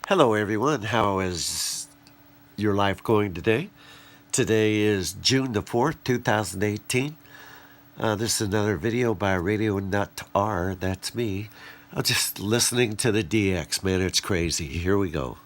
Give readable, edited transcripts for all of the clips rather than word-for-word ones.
Hello, everyone. How is your life going today? Today is June the 4th, 2018. This is another video by Radio Nut R. That's me. I'm just listening to the DX, man. It's crazy. Here we go.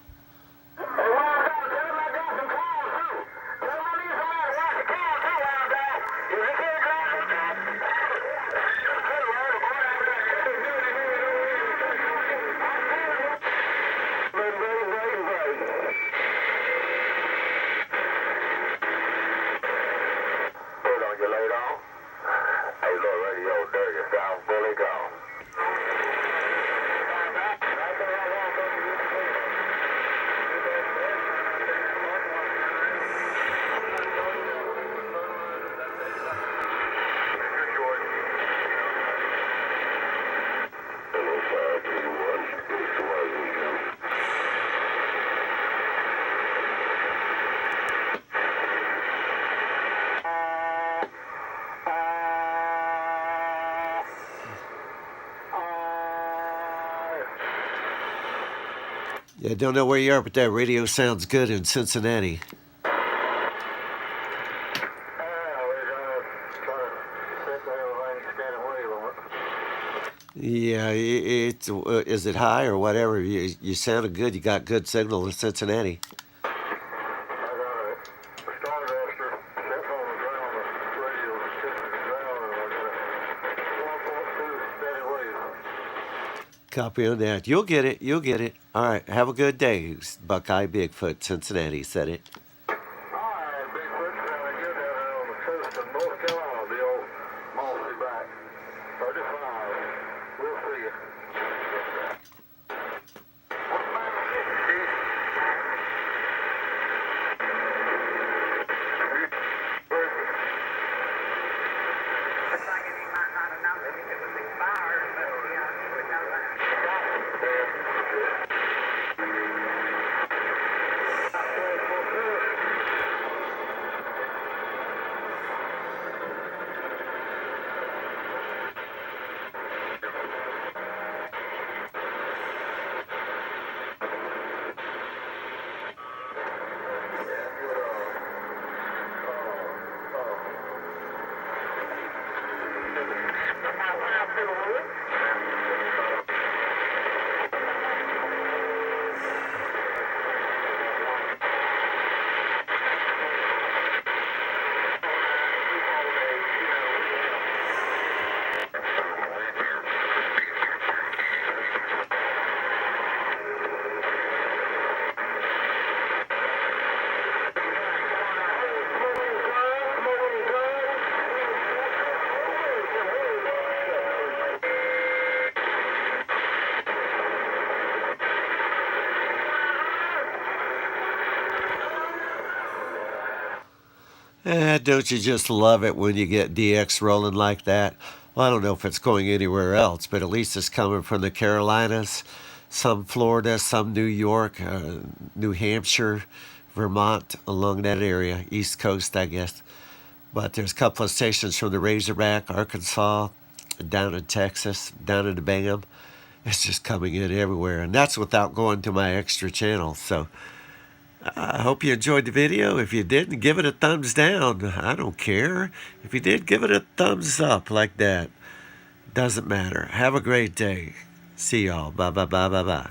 Yeah, I don't know where you are, but that radio sounds good in Cincinnati. Yeah, is it high or whatever? You sounded good. You got good signal in Cincinnati. Copy on that. You'll get it. You'll get it. All right. Have a good day. Buckeye Bigfoot, Cincinnati said it. All right, Bigfoot, sounding good down there on the coast of North Carolina, the old mossy back. 35. We'll see you. Don't you just love it when you get DX rolling like that? Well, I don't know if it's going anywhere else, but at least it's coming from the Carolinas, some Florida, some New York, New Hampshire, Vermont, along that area, East Coast, I guess. But there's a couple of stations from the Razorback, Arkansas, down in Texas, down in the BAM. It's just coming in everywhere, and that's without going to my extra channel. So I hope you enjoyed the video. If you didn't, give it a thumbs down. I don't care. If you did, give it a thumbs up like that. Doesn't matter. Have a great day. See y'all. Bye, bye, bye, bye, bye.